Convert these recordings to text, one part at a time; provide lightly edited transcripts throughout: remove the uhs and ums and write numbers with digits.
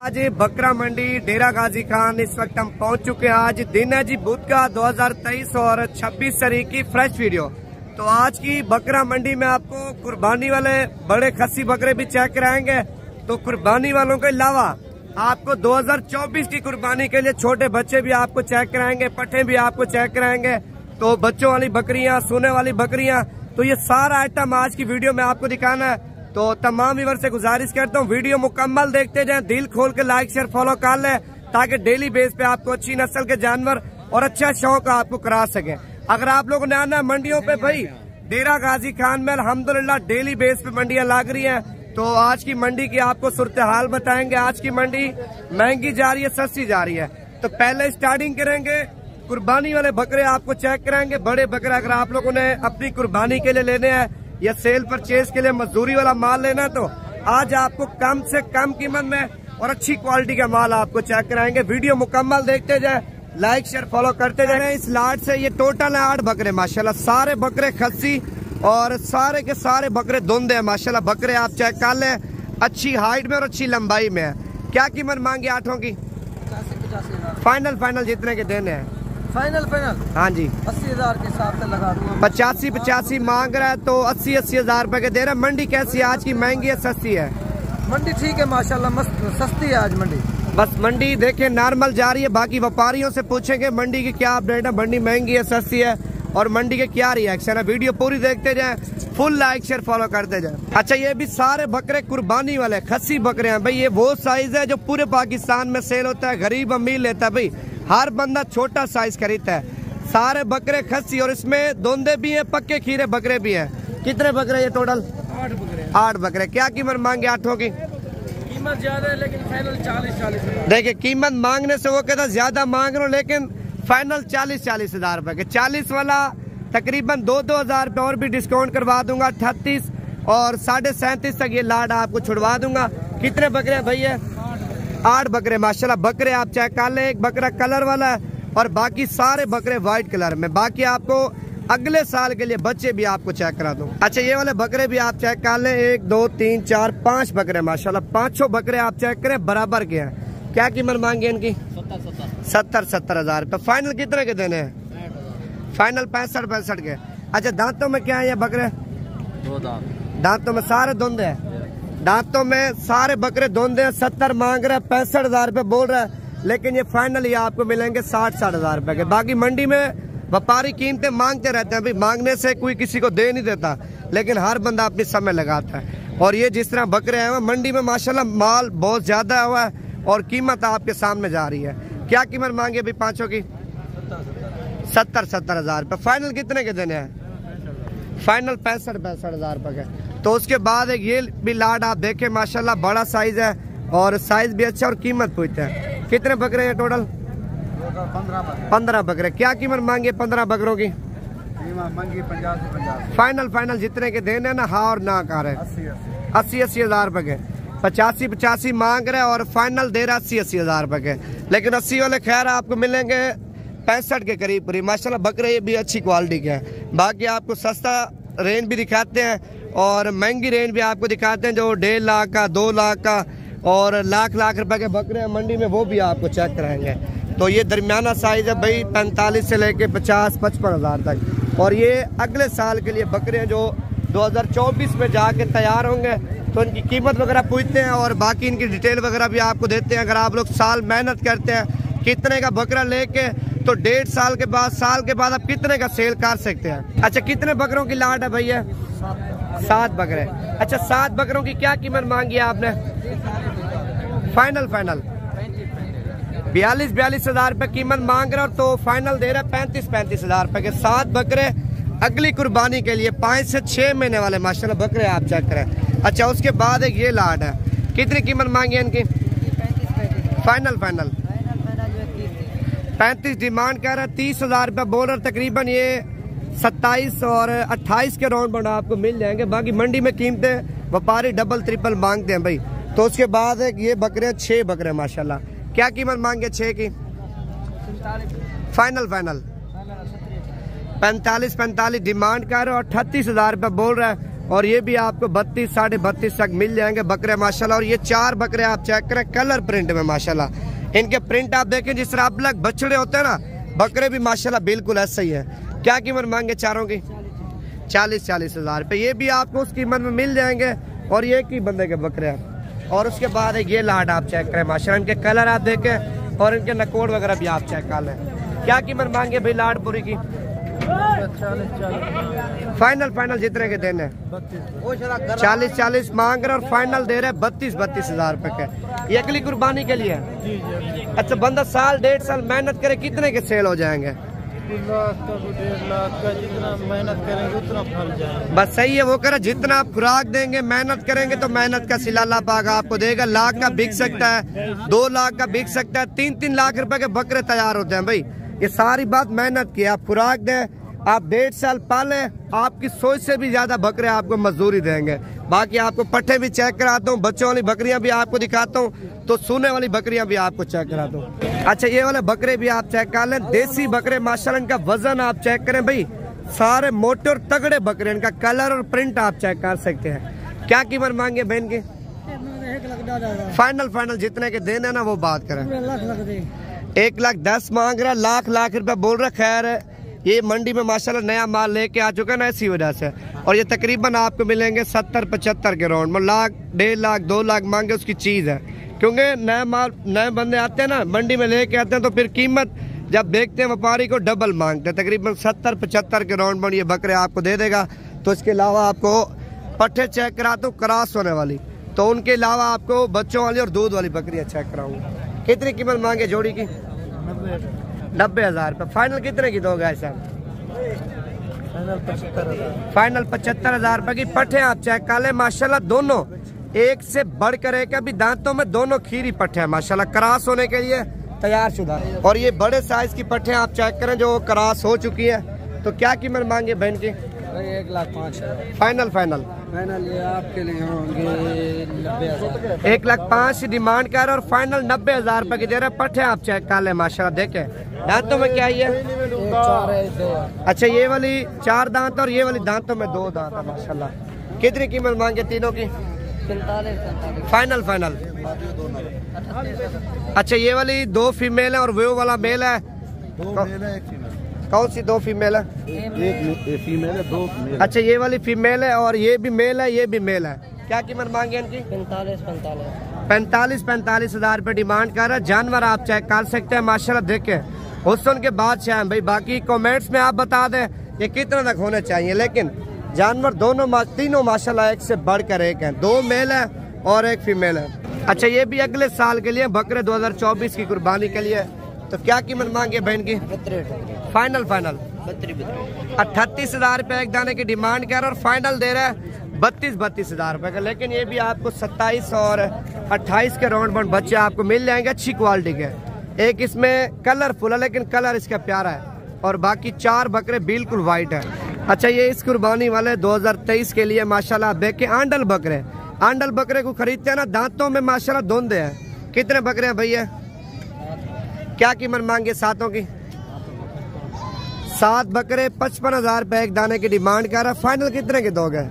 आज बकरा मंडी डेरा गाजी खान इस वक्त हम पहुंच चुके हैं। आज दिन है जी बुध का 2023 और 26 तारीख की फ्रेश वीडियो। तो आज की बकरा मंडी में आपको कुर्बानी वाले बड़े खस्सी बकरे भी चेक कराएंगे। तो कुर्बानी वालों के अलावा आपको 2024 की कुर्बानी के लिए छोटे बच्चे भी आपको चेक कराएंगे, पट्ठे भी आपको चेक कराएंगे। तो बच्चों वाली बकरियां, सोने वाली बकरियां, तो ये सारा आइटम आज की वीडियो में आपको दिखाना है। तो तमाम व्यूअर से गुजारिश करता हूँ वीडियो मुकम्मल देखते जाएं, दिल खोल के लाइक शेयर फॉलो कर लें ताकि डेली बेस पे आपको अच्छी नस्ल के जानवर और अच्छा शौक आपको करा सके। अगर आप लोगों ने आना है मंडियों पे, भाई डेरा गाजी खान में अल्हम्दुलिल्लाह डेली बेस पे मंडियां लाग रही हैं। तो आज की मंडी की आपको सूरत हाल बताएंगे। आज की मंडी महंगी जा रही है, सस्ती जा रही है। तो पहले स्टार्टिंग करेंगे, कुर्बानी वाले बकरे आपको चेक कराएंगे। बड़े बकरे अगर आप लोगों ने अपनी कुर्बानी के लिए लेने हैं या सेल परचेज के लिए मजदूरी वाला माल लेना, तो आज आपको कम से कम कीमत में और अच्छी क्वालिटी का माल आपको चेक कराएंगे। वीडियो मुकम्मल देखते जाए, लाइक शेयर फॉलो करते जाए। इस लाट से ये टोटल है 8 बकरे माशाल्लाह, सारे बकरे खस्सी और सारे के सारे बकरे धुंध है माशाल्लाह। बकरे आप चेक कर लें, अच्छी हाइट में और अच्छी लंबाई में है। क्या कीमत मांगी 8 की? फाइनल जितने के देने हैं? फाइनल हाँ जी, 80,000 के हिसाब से लगा दूंगा। 85 मांग रहा है तो 80,000 रुपए के दे रहे हैं। मंडी कैसी है आज की? महंगी है सस्ती है? मंडी ठीक है माशाल्लाह, मस्त सस्ती है आज मंडी। बस मंडी देखें नॉर्मल जा रही है। बाकी व्यापारियों से पूछेंगे मंडी की क्या अपडेट है, मंडी महंगी है सस्ती है और मंडी के क्या रिएक्शन है। वीडियो पूरी देखते जाए, फुल लाइक शेयर फॉलो करते जाए। अच्छा, ये भी सारे बकरे कुर्बानी वाले खस्सी बकरे हैं भाई। ये वो साइज है जो पूरे पाकिस्तान में सेल होता है, गरीब अमीर लेता है भाई, हर बंदा छोटा साइज खरीदता है। सारे बकरे खस्सी और इसमें दोंदे भी हैं, पक्के खीरे बकरे भी हैं। कितने बकरे ये टोटल? 8 बकरे। क्या कीमत मांगे 8 की? कीमत ज्यादा है लेकिन फाइनल 40,000। देखिए कीमत मांगने से वो कहता ज्यादा मांग रहा हूँ, लेकिन फाइनल 40,000 रुपए के। 40 वाला तकरीबन 2,000 रुपए और भी डिस्काउंट करवा दूंगा। 38 और 37.5 तक ये लाड आपको छुड़वा दूंगा। कितने बकरे हैं भैया? 8 बकरे माशाल्लाह। बकरे आप चेक कर लें, एक बकरा कलर वाला है और बाकी सारे बकरे व्हाइट कलर में। बाकी आपको अगले साल के लिए बच्चे भी आपको चेक करा दूं। अच्छा, ये वाले बकरे भी आप चेक कर लें, 1 2 3 4 5 बकरे माशाल्लाह। 5 बकरे आप चेक करें, बराबर के हैं। क्या कीमत मांगी इनकी? 70,000 रुपए। फाइनल कितने के देने हैं? फाइनल 65 के। अच्छा, दांतों में क्या है ये बकरे? 2 दांतों में सारे धुंध है, दांतों में सारे बकरे धुंधे हैं। 70 मांग रहा है, 65,000 रुपए बोल रहा है, लेकिन ये फाइनल ये आपको मिलेंगे 60,000 रुपए के। बाकी मंडी में व्यापारी कीमतें मांगते रहते हैं भाई, मांगने से कोई किसी को दे नहीं देता, लेकिन हर बंदा अपनी समय लगाता है। और ये जिस तरह बकरे हैं मंडी में माशाल्लाह माल बहुत ज्यादा हुआ है और कीमत आपके सामने जा रही है। क्या कीमत मांगे अभी 5 की? 70,000 रुपए। फाइनल कितने के देने हैं? फाइनल 65,000 रुपए के। तो उसके बाद एक ये भी लाड आप देखें माशाल्लाह, बड़ा साइज है और साइज भी अच्छा और कीमत पूछते हैं। कितने बकरे हैं टोटल? 15 बकरे। क्या कीमत मांगे 15 बकरों की? मंगी 50 से 50। फाइनल जितने के देने ना, हाँ और ना कर रहे। 80,000 रुपए के। 85 मांग रहे और फाइनल दे रहा 80,000 रुपए के। लेकिन 80 वाले खैर आपको मिलेंगे 65 के करीब माशाल्लाह। बकरे ये भी अच्छी क्वालिटी के हैं। बाकी आपको सस्ता रेंज भी दिखाते हैं और महंगी रेंज भी आपको दिखाते हैं, जो 1.5 लाख का, 2 लाख का और लाख रुपए के बकरे हैं मंडी में, वो भी आपको चेक कराएंगे। तो ये दरमियाना साइज है भाई, 45 से लेके 50-55 हज़ार तक। और ये अगले साल के लिए बकरे हैं जो 2024 में जाके तैयार होंगे। तो इनकी कीमत वगैरह पूछते हैं और बाकी इनकी डिटेल वगैरह भी आपको देते हैं। अगर आप लोग साल मेहनत करते हैं, कितने का बकरा लेके, तो 1.5 साल के बाद आप कितने का सेल कर सकते हैं। अच्छा, कितने बकरों की लाट है भैया? 7 बकरे। अच्छा, 7 बकरों की क्या कीमत मांगी है आपने? फाइनल 42,000 रुपए कीमत मांग रहा, तो फाइनल दे रहा 35,000 रुपए के। 7 बकरे अगली कुर्बानी के लिए, 5 से 6 महीने वाले माशाल्लाह बकरे आप चेक करें। अच्छा, उसके बाद एक ये लाट है, कितनी कीमत मांगी है इनकी? फाइनल 35 डिमांड कर रहा है, 30,000 रुपए बोल रहा। तकरीबन ये 27 और 28 के राउंड बना आपको मिल जाएंगे। बाकी मंडी में कीमतें व्यापारी डबल ट्रिपल मांगते हैं भाई। तो उसके बाद एक ये बकरे 6 बकरे माशाल्लाह। क्या कीमत मांगे 6 की? फाइनल 45 डिमांड कर रहा है और 38,000 रुपए बोल रहा है। और ये भी आपको 32 साढ़े 32 तक मिल जाएंगे बकरे माशाल्लाह। और ये 4 बकरे आप चेक करें कलर प्रिंट में माशाल्लाह। इनके प्रिंट आप देखें जिस तरह अब लग बछड़े होते हैं ना, बकरे भी माशाल्लाह बिल्कुल ऐसा ही है। क्या कीमत मांगे चारों की? 40-40 हज़ार रुपये। ये भी आपको उस कीमत में मिल जाएंगे। और ये की बंदे के बकरे हैं। और उसके बाद ये लाड आप चेक करें माशाल्लाह, इनके कलर आप देखें और इनके नकोड़ वगैरह भी आप चेक कर लें। क्या कीमत मांगे भाई लाडपुरी की? 40 फाइनल जितने के देने 40 मांग रहे और फाइनल दे रहे 32 हज़ार रुपए के। ये अगली कुर्बानी के लिए। अच्छा, बंदा साल 1.5 साल मेहनत करे कितने के सेल हो जाएंगे? 1 लाख का 1.5 लाख का, जितना मेहनत करेंगे उतना फल जाएगा। बस सही है, वो करे जितना आप खुराक देंगे मेहनत करेंगे तो मेहनत का सिला अल्लाह पाक आपको देगा। लाख का बिक सकता है, 2 लाख का बिक सकता है, 3-3 लाख रुपए के बकरे तैयार होते हैं भाई। ये सारी बात मेहनत की। आप खुराक दें, आप 1.5 साल पाले, आपकी सोच से भी ज्यादा बकरे आपको मजदूरी देंगे। बाकी आपको पट्टे भी चेक कराता हूँ, बच्चों वाली बकरियां भी आपको दिखाता हूँ, तो सोने वाली बकरियां भी आपको चेक कराता हूँ। अच्छा, ये वाले बकरे भी आप चेक कर लें, देसी बकरे माशाल्लाह। इनका वजन आप चेक करें भाई, सारे मोटे और तगड़े बकरे। इनका कलर और प्रिंट आप चेक कर सकते हैं। क्या कीमत मांगे बहन की? फाइनल जितने के देने ना वो बात करें। 1,10,000 मांग रहा, लाख रुपए बोल रहा। खैर ये मंडी में माशाल्लाह नया माल लेके आ चुका है ना, इसी वजह से। और ये तकरीबन आपको मिलेंगे 70-75 के राउंड में। 1 लाख 1.5 लाख 2 लाख मांगे उसकी चीज़ है, क्योंकि नया माल नए बंदे आते हैं ना मंडी में लेके आते हैं, तो फिर कीमत जब देखते हैं व्यापारी को डबल मांगते हैं। तकरीबन 70-75 के राउंड में ये बकरे आपको दे देगा। तो इसके अलावा आपको पट्टे चेक कराता हूँ क्रॉस होने वाली, तो उनके अलावा आपको बच्चों वाली और दूध वाली बकरियाँ चेक कराऊंगा। कितनी कीमत मांगे जोड़ी की? 90,000 रुपये। फाइनल कितने की दोगे ऐसा? फाइनल 75,000 रुपये की। पट्टे आप चेक कर ले माशाल्लाह, दोनों एक से बढ़कर एक। अभी दांतों में दोनों खीरी पट्टे हैं माशाल्लाह, क्रॉस होने के लिए तैयार शुदा। और ये बड़े साइज की पट्टे आप चेक करें जो क्रॉस हो चुकी है। तो क्या कीमत मांगे बहन की? 1,05,000। फाइनल ये आपके लिए होंगे 90,000। 1,05,000 डिमांड कर और फाइनल 90,000 रुपए की दे रहे। पट्टे आप चेक कर ले माशाल्लाह, देखे दांतों में क्या है? अच्छा, ये वाली 4 दांत और ये वाली दांतों में 2 दांत है माशाल्लाह। कितनी कीमत मांगे तीनों की? 45। फाइनल। अच्छा, ये वाली 2 फीमेल है और वो वाला मेल है। कौन सी 2 फीमेल है? एक फीमेल है, 2 मेल। अच्छा, ये वाली फीमेल है और ये भी मेल है, ये भी मेल है। क्या कीमत मांगे इनकी? 45 हज़ार रुपये डिमांड कर रहा है। जानवर आप चेक कर सकते हैं माशाल्लाह, देखे हुस्न के बादशाह हैं भाई। बाकी कमेंट्स में आप बता दें ये कितना तक होने चाहिए, लेकिन जानवर तीनों माशाल्लाह एक से बढ़कर एक हैं। 2 मेल है और 1 फीमेल है। अच्छा, ये भी अगले साल के लिए बकरे 2024 की कुर्बानी के लिए। तो क्या कीमत मांगे बहन की? फाइनल 38 हज़ार रुपये एक दाने की डिमांड कर और फाइनल दे रहा है 32 हज़ार रुपये का। लेकिन ये भी आपको 27 और 28 के राउंड बन बच्चे आपको मिल जाएंगे अच्छी क्वालिटी के। एक इसमें कलरफुल है, लेकिन कलर इसका प्यारा है। और बाकी 4 बकरे बिल्कुल वाइट है। अच्छा, ये इस कुर्बानी वाले 2023 के लिए माशाल्लाह आप देखें आंडल बकरे को खरीदते हैं ना, दांतों में माशाल्लाह धुंध है। कितने बकरे हैं भैया? क्या कीमत मांगे सातों की? 7 बकरे 55,000 रुपये एक दाने की डिमांड कर रहा है। फाइनल कितने के दोगे?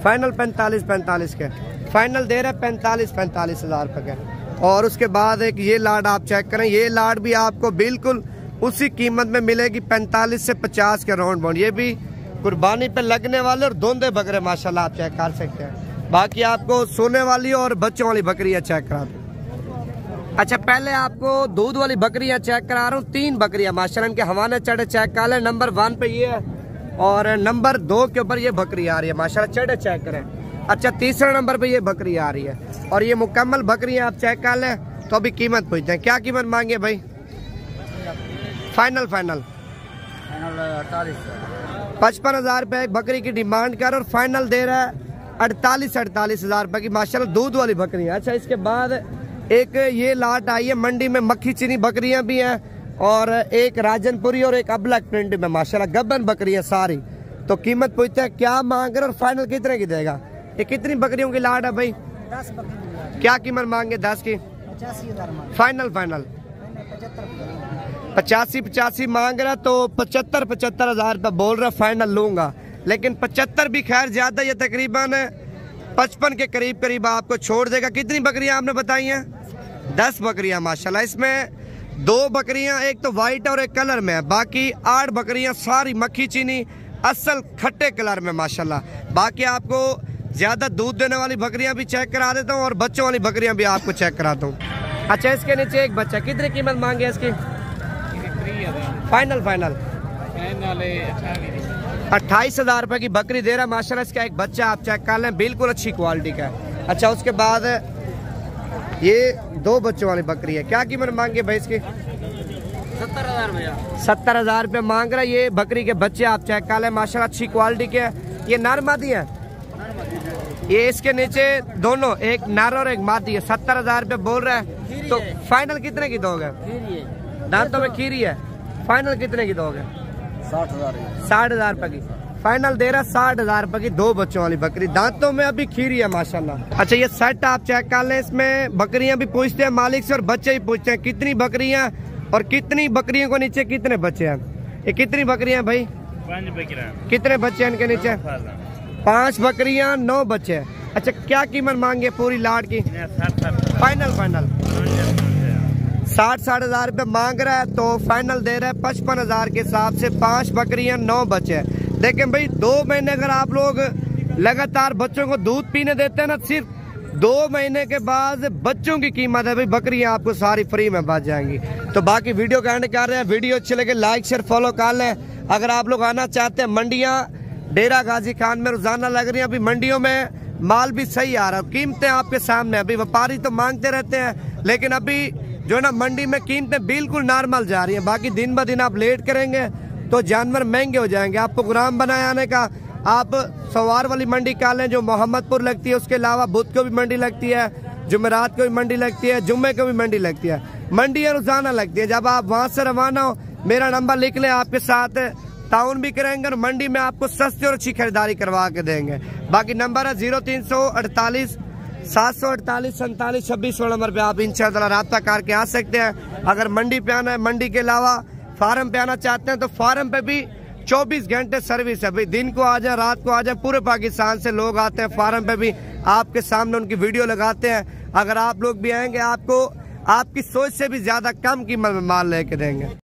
फाइनल 45 के। फाइनल दे रहे 45 हज़ार रुपये के। और उसके बाद एक ये लाड आप चेक करें, ये लाड भी आपको बिल्कुल उसी कीमत में मिलेगी 45 से 50 के राउंड बाउंड। ये भी कुर्बानी पे लगने वाले और धुंधे बकरे माशाल्लाह आप चेक कर सकते हैं। बाकी आपको सोने वाली और बच्चों वाली बकरियां चेक करा दूं। अच्छा, पहले आपको दूध वाली बकरियां चेक करा रहा हूँ। 3 बकरियां माशाल्लाह, इनके हवाने चढ़े चेक कर लें। नंबर 1 पे ये है और नंबर 2 के ऊपर ये बकरी आ रही है माशाल्लाह, चढ़े चेक करें। अच्छा, तीसरे नंबर पे ये बकरी आ रही है और ये मुकम्मल बकरियां आप चेक कर लें। तो अभी कीमत पूछते हैं, क्या कीमत मांगे भाई? फाइनल 55,000 रुपये एक बकरी की डिमांड कर और फाइनल दे रहा है 48 हज़ार रुपये की माशाल्लाह दूध वाली बकरी। अच्छा, इसके बाद एक ये लाट आई है मंडी में, मक्खी चीनी बकरियां भी हैं और एक राजनपुरी और एक अबलक प्रिंट में माशाल्लाह गब्बन बकरियां सारी। तो कीमत पूछते हैं क्या मांग रहे और फाइनल कितने की देगा? ये कितनी बकरियों की लाट है भाई? 10 बकरियां। क्या कीमत मांगे 10 की? 85,000। फाइनल 85 मांग रहा तो 75 हज़ार रुपये बोल रहा, फाइनल लूंगा। लेकिन 75 भी खैर ज्यादा, ये तकरीबन 55 के करीब करीब आपको छोड़ देगा। कितनी बकरियां आपने बताई हैं? 10 बकरियां माशाल्लाह। इसमें 2 बकरियां एक तो वाइट और एक कलर में है, बाकी 8 बकरियां सारी मक्खी चीनी असल खट्टे कलर में माशाल्लाह। बाकी आपको ज्यादा दूध देने वाली बकरियां भी चेक करा देता हूँ और बच्चों वाली बकरियां भी आपको चेक कराता हूँ। अच्छा, इसके नीचे एक बच्चा, कितनी कीमत मांगे इसकी? फाइनल 28,000 रुपए की बकरी दे रहा है माशाल्लाह। इसका एक बच्चा आप चेक कर लें, बिल्कुल अच्छी क्वालिटी का है। अच्छा, उसके बाद ये 2 बच्चों वाली बकरी है, क्या कीमत मांगे भाई इसकी? 70,000 भैया। 70,000 रुपये मांग रहा है। ये बकरी के बच्चे आप चेक कर लें माशाल्लाह, अच्छी क्वालिटी के है। ये नर मादी है, ये इसके नीचे दोनों, एक नर और एक मादी है। 70,000 रुपये बोल रहा है, तो फाइनल कितने की दोगे? दांतों में खीरी है, फाइनल कितने की दोगे? 60,000 रुपए की फाइनल दे रहा। 60,000 रुपए की 2 बच्चों वाली बकरी, दांतों में अभी खीरी है माशाल्लाह। अच्छा, ये सेट आप चेक कर लें, इसमें बकरियां भी पूछते हैं मालिक से और बच्चे भी पूछते हैं कितनी बकरियां और कितनी बकरियों को नीचे कितने बच्चे हैं। ये कितनी बकरियां भाई? 5 बकरियां। कितने बच्चे हैं इनके नीचे? 5 बकरियां, 9 बच्चे हैं। अच्छा, क्या कीमत मांगे पूरी लाट की? फाइनल 60,000 रुपये मांग रहा है, तो फाइनल दे रहा है 55,000 के हिसाब से। 5 बकरियां, 9 बच्चे हैं। लेकिन भाई 2 महीने अगर आप लोग लगातार बच्चों को दूध पीने देते हैं ना, सिर्फ 2 महीने के बाद बच्चों की कीमत है भाई, बकरियां आपको सारी फ्री में बच जाएंगी। तो बाकी वीडियो का एंड कर रहे हैं, वीडियो अच्छी लगे लाइक शेयर फॉलो कर लें। अगर आप लोग आना चाहते हैं, मंडियां डेरा गाजी खान में रोजाना लग रही है, अभी मंडियों में माल भी सही आ रहा है, कीमतें आपके सामने। अभी व्यापारी तो मांगते रहते हैं, लेकिन अभी जो ना मंडी में कीमतें बिल्कुल नॉर्मल जा रही हैं। बाकी दिन ब दिन आप लेट करेंगे तो जानवर महंगे हो जाएंगे। आप प्रोग्राम बनाए आने का, आप सवार वाली मंडी का लें जो मोहम्मदपुर लगती है, उसके अलावा बुध को भी मंडी लगती है, जुमेरात को भी मंडी लगती है, जुम्मे को भी मंडी लगती है। मंडियाँ रोजाना लगती है। जब आप वहाँ से रवाना हो, मेरा नंबर लिख लें, आपके साथ ताउन भी करेंगे और मंडी में आपको सस्ती और अच्छी खरीदारी करवा के देंगे। बाकी नंबर है 0348 748 47 26 नंबर पे आप इंशाअल्लाह रब्ता करके आ सकते हैं। अगर मंडी पे आना है, मंडी के अलावा फार्म पे आना चाहते हैं, तो फार्म पे भी 24 घंटे सर्विस है भाई। दिन को आ जाए, रात को आ जाए, पूरे पाकिस्तान से लोग आते हैं फार्म पे भी, आपके सामने उनकी वीडियो लगाते हैं। अगर आप लोग भी आएंगे, आपको आपकी सोच से भी ज्यादा कम कीमत में माल लेके देंगे।